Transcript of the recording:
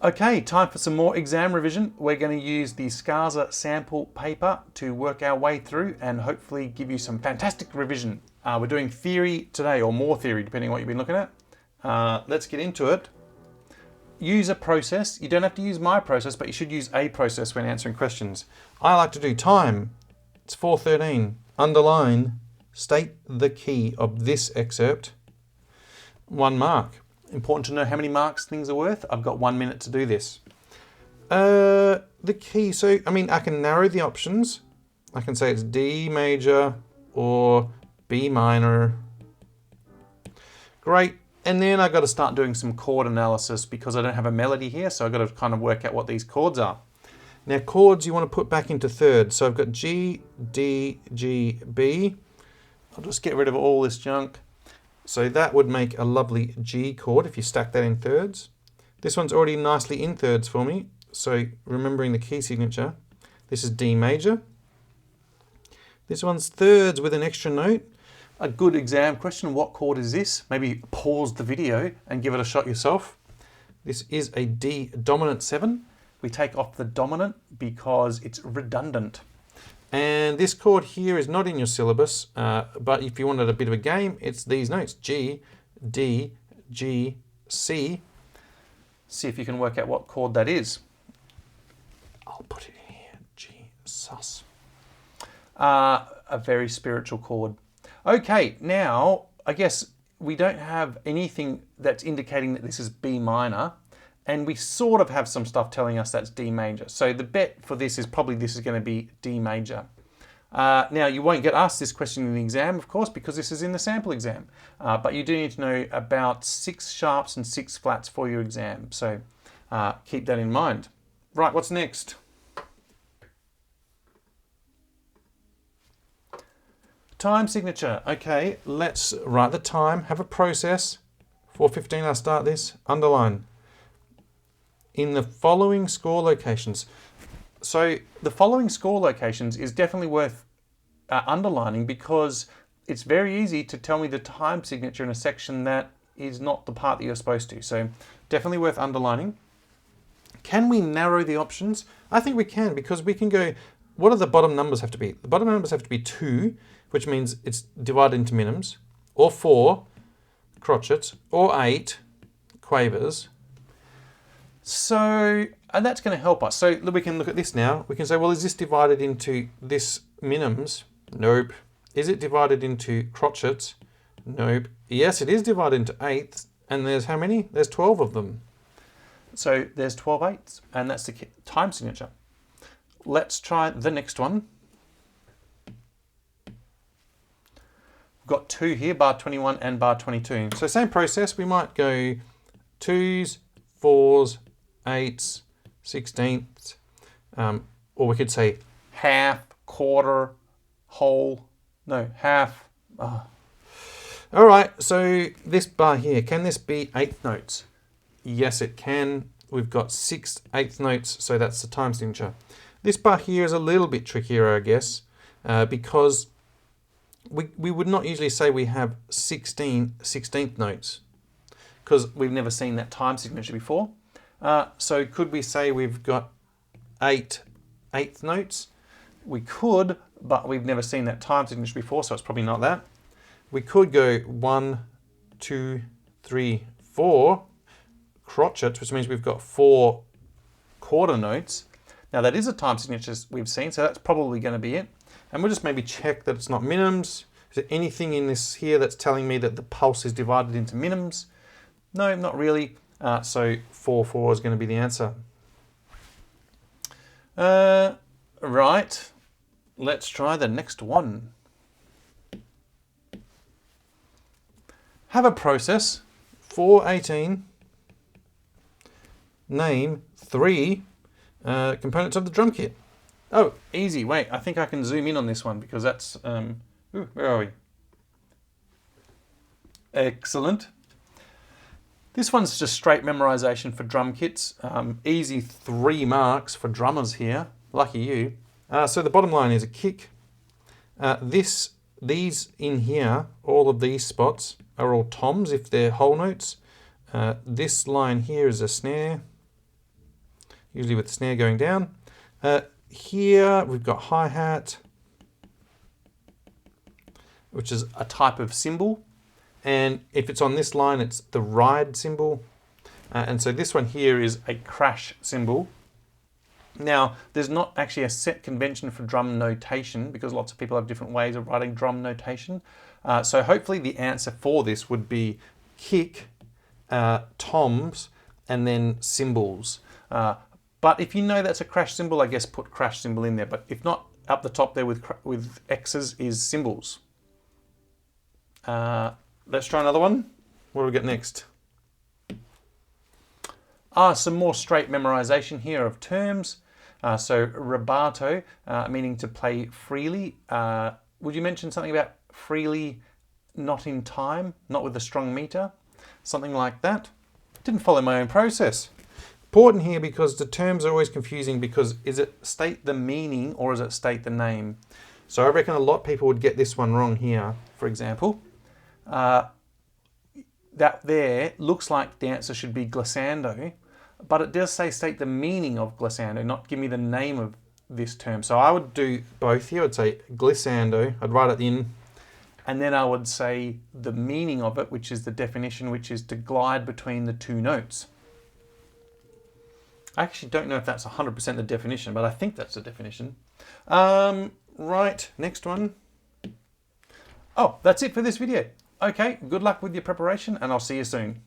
Okay, time for some more exam revision. We're going to use the SCSA sample paper to work our way through and hopefully give you some fantastic revision. We're doing theory today, or more theory, depending on what you've been looking at. Let's get into it. Use a process. You don't have to use my process, but you should use a process when answering questions. I like to do time. It's 4:13. Underline, state the key of this excerpt. 1 mark. Important to know how many marks things are worth. I've got 1 minute to do this. The key, so, I can narrow the options. I can say it's D major or B minor. Great. And then I've got to start doing some chord analysis because I don't have a melody here, so I've got to kind of work out what these chords are. Now, chords you want to put back into thirds. So I've got G, D, G, B. I'll just get rid of all this junk. So that would make a lovely G chord if you stack that in thirds. This one's already nicely in thirds for me. So remembering the key signature, this is D major. This one's thirds with an extra note. A good exam question, what chord is this? Maybe pause the video and give it a shot yourself. This is a D dominant 7. We take off the dominant because it's redundant. And this chord here is not in your syllabus, but if you wanted a bit of a game, it's these notes, G, D, G, C. See if you can work out what chord that is. I'll put it in here, G, sus. A very spiritual chord. Okay, now, I guess we don't have anything that's indicating that this is B minor, and we sort of have some stuff telling us that's D major. So the bet for this is probably this is going to be D major. Now, you won't get asked this question in the exam, of course, because this is in the sample exam. But you do need to know about 6 sharps and 6 flats for your exam. So keep that in mind. Right, what's next? Time signature. Okay, let's write the time, have a process. 4:15, I'll start this. Underline. In the following score locations. So the following score locations is definitely worth underlining because it's very easy to tell me the time signature in a section that is not the part that you're supposed to. So definitely worth underlining. Can we narrow the options? I think we can, because we can go, what do the bottom numbers have to be? The bottom numbers have to be 2, which means it's divided into minims, or 4 crotchets, or 8 quavers. So, and that's going to help us. So we can look at this now. We can say, well, is this divided into this minims? Nope. Is it divided into crotchets? Nope. Yes, it is divided into eighths. And there's how many? There's 12 of them. So there's 12 eighths, and that's the time signature. Let's try the next one. We've got 2 here, bar 21 and bar 22. So same process. We might go 2s, 4s, 8s, 16ths, or we could say half, quarter, whole, no, half. All right, so this bar here, can this be 8th notes? Yes, it can. We've got 6 8th notes, so that's the time signature. This bar here is a little bit trickier, I guess, because we would not usually say we have 16 16th notes, because we've never seen that time signature before. So could we say we've got 8 8th notes? We could, but we've never seen that time signature before, so it's probably not that. We could go 1, 2, 3, 4 crotchets, which means we've got 4 quarter notes. Now that is a time signature we've seen, so that's probably going to be it. And we'll just maybe check that it's not minims. Is there anything in this here that's telling me that the pulse is divided into minims? No, not really. So 4/4 is going to be the answer. Right, let's try the next one. Have a process. 4:18. Name 3 components of the drum kit. Oh, easy. Wait, I think I can zoom in on this one because that's... where are we? Excellent. This one's just straight memorization for drum kits. Easy 3 marks for drummers here. Lucky you. So the bottom line is a kick. These in here, all of these spots are all toms if they're whole notes. This line here is a snare. usually with the snare going down. Here we've got hi-hat, which is a type of cymbal. And if it's on this line, it's the ride cymbal. And so this one here is a crash cymbal. Now, there's not actually a set convention for drum notation because lots of people have different ways of writing drum notation. So hopefully the answer for this would be kick, toms, and then cymbals. But if you know that's a crash cymbal, I guess put crash cymbal in there. But if not, up the top there with X's is cymbals. Let's try another one. What do we get next? Some more straight memorization here of terms. So rubato, meaning to play freely. Would you mention something about freely, not in time, not with a strong meter? Something like that. Didn't follow my own process. Important here because the terms are always confusing because is it state the meaning or is it state the name? So I reckon a lot of people would get this one wrong here, for example. That there looks like the answer should be glissando, but it does say state the meaning of glissando, not give me the name of this term. So I would do both here. I'd say glissando, I'd write it in, and then I would say the meaning of it, which is the definition, which is to glide between the two notes. I actually don't know if that's 100% the definition, but I think that's the definition. Right, next one. Oh, that's it for this video. Okay, good luck with your preparation, and I'll see you soon.